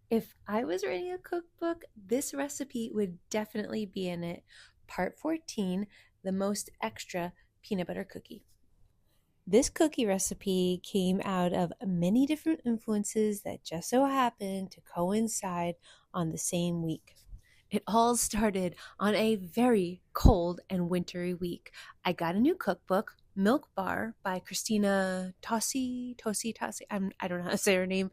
If I was writing a cookbook, this recipe would definitely be in it. Part 14, the most extra peanut butter cookie. This cookie recipe came out of many different influences that just so happened to coincide on the same week. It all started on a very cold and wintry week. I got a new cookbook, Milk Bar by Christina Tossi. I don't know how to say her name,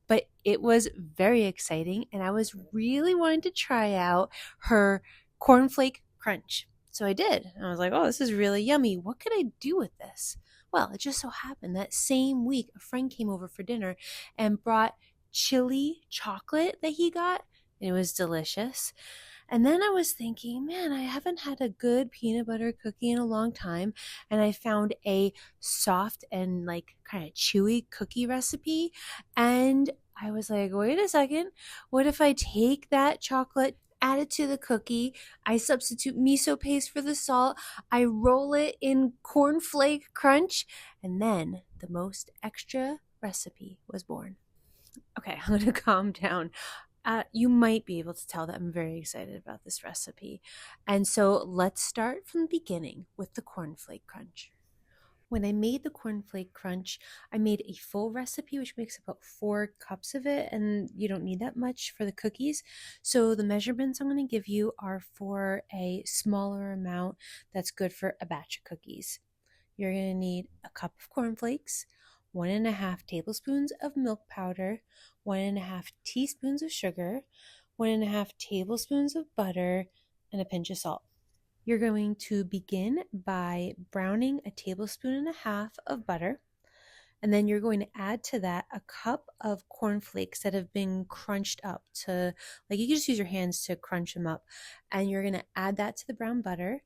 but it was very exciting, and I was really wanting to try out her cornflake crunch. So I did. And I was like, oh, this is really yummy. What could I do with this? Well, it just so happened that same week, a friend came over for dinner and brought chili chocolate that he got. And it was delicious. And then I was thinking, man, I haven't had a good peanut butter cookie in a long time. And I found a soft and like kind of chewy cookie recipe. And I was like, wait a second. What if I take that chocolate, add it to the cookie? I substitute miso paste for the salt. I roll it in cornflake crunch. And then the most extra recipe was born. Okay, I'm going to calm down. You might be able to tell that I'm very excited about this recipe. And so let's start from the beginning with the cornflake crunch. When I made the cornflake crunch, I made a full recipe, which makes about 4 cups of it, and you don't need that much for the cookies. So the measurements I'm going to give you are for a smaller amount that's good for a batch of cookies. You're going to need a cup of cornflakes, 1.5 tablespoons of milk powder, 1.5 teaspoons of sugar, 1.5 tablespoons of butter, and a pinch of salt. You're going to begin by browning 1.5 tablespoons of butter, and then you're going to add to that a cup of cornflakes that have been crunched up to, like, you can just use your hands to crunch them up. And you're going to add that to the brown butter.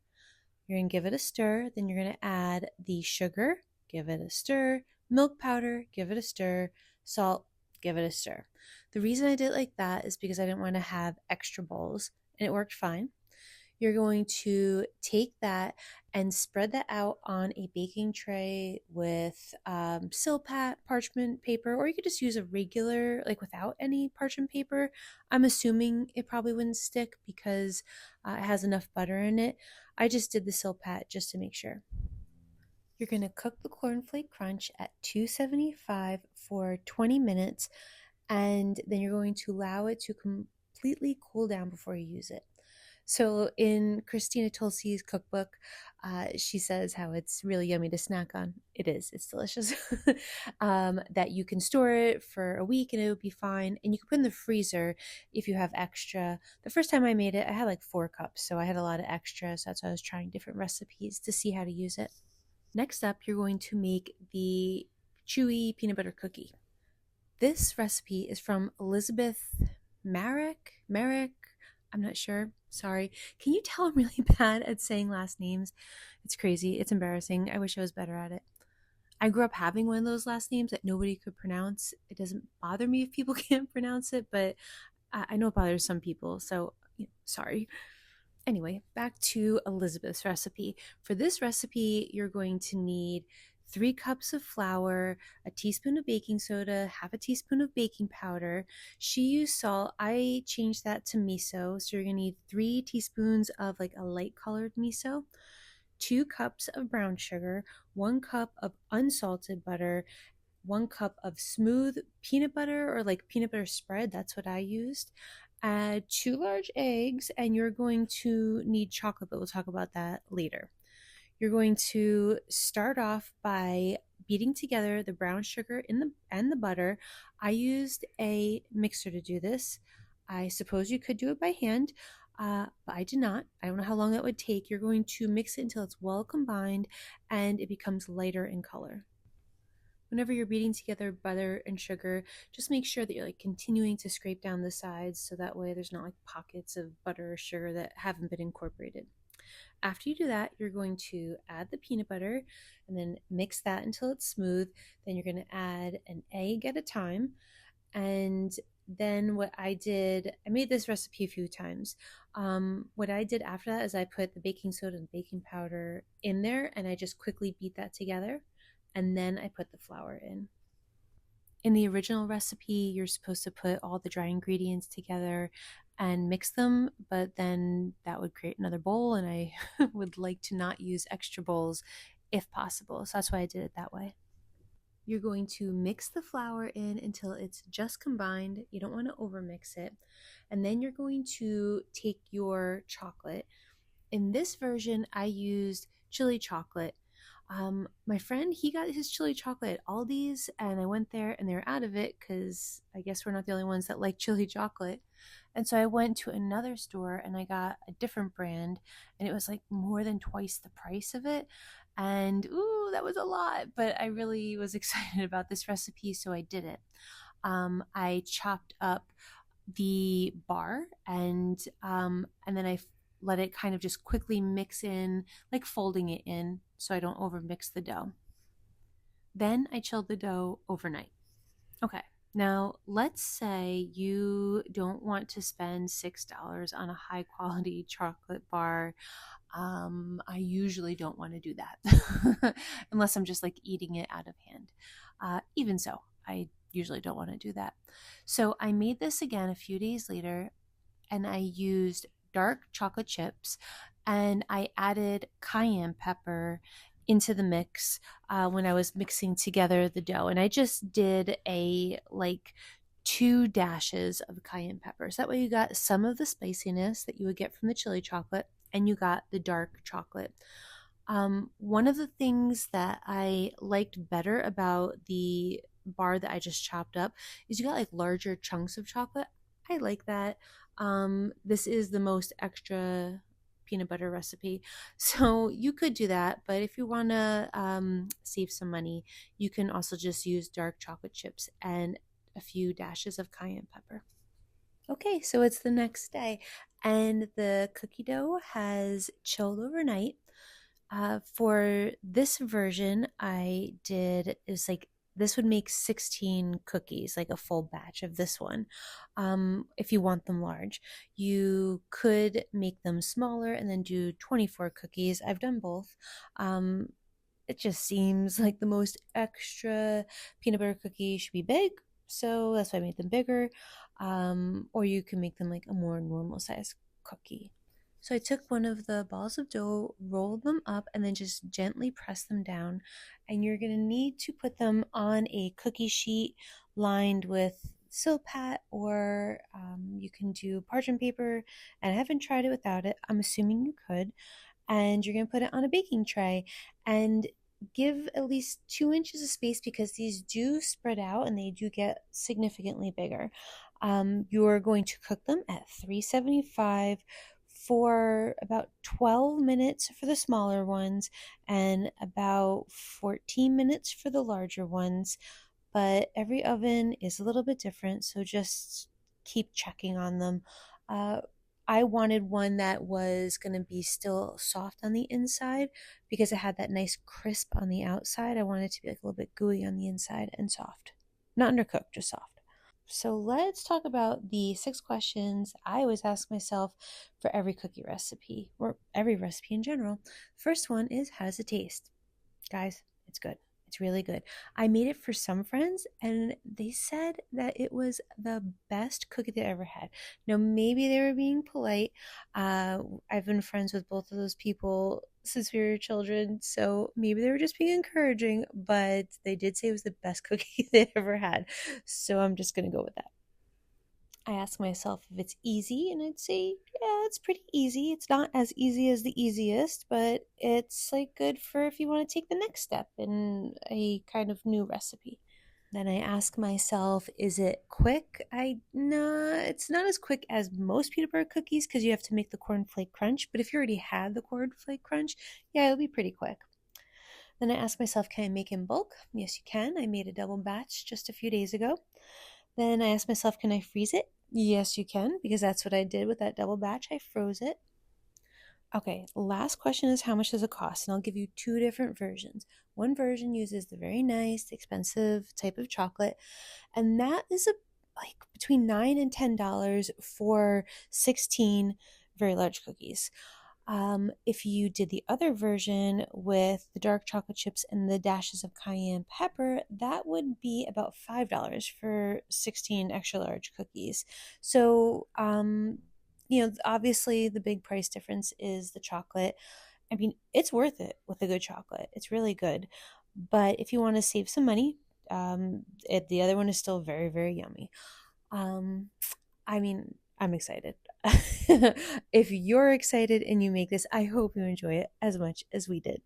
You're going to give it a stir. Then you're going to add the sugar, give it a stir, milk powder, give it a stir, salt, give it a stir. The reason I did it like that is because I didn't want to have extra bowls, and it worked fine. You're going to take that and spread that out on a baking tray with silpat parchment paper, or you could just use a regular, like without any parchment paper. I'm assuming it probably wouldn't stick because it has enough butter in it. I just did the silpat just to make sure. You're going to cook the cornflake crunch at 275 for 20 minutes, and then you're going to allow it to completely cool down before you use it. So in Christina Tulsi's cookbook, she says how it's really yummy to snack on. It is. It's delicious. That you can store it for a week and it would be fine. And you can put in the freezer if you have extra. The first time I made it, I had like 4 cups, so I had a lot of extra. So that's why I was trying different recipes to see how to use it. Next up, you're going to make the chewy peanut butter cookie. This recipe is from Elizabeth Merrick. I'm not sure. Sorry. Can you tell I'm really bad at saying last names? It's crazy. It's embarrassing. I wish I was better at it. I grew up having one of those last names that nobody could pronounce. It doesn't bother me if people can't pronounce it, but I know it bothers some people. So, sorry. Anyway, back to Elizabeth's recipe. For this recipe, you're going to need 3 cups of flour, a teaspoon of baking soda, half a teaspoon of baking powder. She used salt. I changed that to miso. So you're going to need 3 teaspoons of like a light colored miso, 2 cups of brown sugar, 1 cup of unsalted butter, 1 cup of smooth peanut butter or like peanut butter spread. That's what I used. Add 2 large eggs, and you're going to need chocolate, but we'll talk about that later. You're going to start off by beating together the brown sugar and the butter. I used a mixer to do this. I suppose you could do it by hand, but I did not. I don't know how long that would take. You're going to mix it until it's well combined and it becomes lighter in color. Whenever you're beating together butter and sugar, just make sure that you're like continuing to scrape down the sides so that way there's not like pockets of butter or sugar that haven't been incorporated. After you do that, you're going to add the peanut butter and then mix that until it's smooth. Then you're going to add an egg at a time. And then what I did, I made this recipe a few times. What I did after that is I put the baking soda and baking powder in there and I just quickly beat that together. And then I put the flour in. In the original recipe, you're supposed to put all the dry ingredients together and mix them, but then that would create another bowl, and I would like to not use extra bowls if possible. So that's why I did it that way. You're going to mix the flour in until it's just combined. You don't want to overmix it. And then you're going to take your chocolate. In this version, I used chili chocolate. My friend, he got his chili chocolate at Aldi's, and I went there and they were out of it because I guess we're not the only ones that like chili chocolate. And so I went to another store and I got a different brand, and it was like more than twice the price of it. And ooh, that was a lot, but I really was excited about this recipe, so I did it. I chopped up the bar and then I let it kind of just quickly mix in, like folding it in so I don't overmix the dough. Then I chilled the dough overnight. Okay, now let's say you don't want to spend $6 on a high quality chocolate bar. I usually don't want to do that unless I'm just like eating it out of hand. Even so, I usually don't want to do that. So I made this again a few days later, and I used dark chocolate chips and I added cayenne pepper into the mix when I was mixing together the dough. And I just did a like 2 dashes of cayenne pepper. So that way you got some of the spiciness that you would get from the chili chocolate and you got the dark chocolate. One of the things that I liked better about the bar that I just chopped up is you got like larger chunks of chocolate. I like that. This is the most extra peanut butter recipe, so you could do that, but if you want to save some money, you can also just use dark chocolate chips and a few dashes of cayenne pepper. Okay, so it's the next day, and the cookie dough has chilled overnight. For this version, I did is like this would make 16 cookies, like a full batch of this one. If you want them large, you could make them smaller and then do 24 cookies. I've done both. It just seems like the most extra peanut butter cookie should be big, so that's why I made them bigger. Or you can make them like a more normal size cookie. So I took one of the balls of dough, rolled them up, and then just gently pressed them down. And you're going to need to put them on a cookie sheet lined with Silpat, or you can do parchment paper. And I haven't tried it without it. I'm assuming you could. And you're going to put it on a baking tray and give at least 2 inches of space because these do spread out and they do get significantly bigger. You're going to cook them at 375 for about 12 minutes for the smaller ones and about 14 minutes for the larger ones. But every oven is a little bit different, so just keep checking on them. I wanted one that was going to be still soft on the inside because it had that nice crisp on the outside. I wanted it to be like a little bit gooey on the inside and soft. Not undercooked, just soft. So let's talk about the 6 questions I always ask myself for every cookie recipe, or every recipe in general. First one is, how does it taste? Guys, it's good. It's really good. I made it for some friends and they said that it was the best cookie they ever had. Now, maybe they were being polite. I've been friends with both of those people since we were children, so maybe they were just being encouraging, but they did say it was the best cookie they ever had. So I'm just going to go with that. I ask myself if it's easy, and I'd say, yeah, it's pretty easy. It's not as easy as the easiest, but it's like good for if you want to take the next step in a kind of new recipe. Then I ask myself, is it quick? No, it's not as quick as most peanut butter cookies because you have to make the cornflake crunch. But if you already had the cornflake crunch, yeah, it'll be pretty quick. Then I ask myself, can I make in bulk? Yes, you can. I made a double batch just a few days ago. Then I asked myself, can I freeze it? Yes, you can, because that's what I did with that double batch. I froze it. Okay, last question is, how much does it cost? And I'll give you 2 different versions. One version uses the very nice, expensive type of chocolate, and that is like between $9 and $10 for 16 very large cookies. If you did the other version with the dark chocolate chips and the dashes of cayenne pepper, that would be about $5 for 16 extra large cookies. So, obviously the big price difference is the chocolate. I mean, it's worth it with a good chocolate. It's really good. But if you want to save some money, the other one is still very, very yummy. Um, I mean, I'm excited. If you're excited and you make this, I hope you enjoy it as much as we did.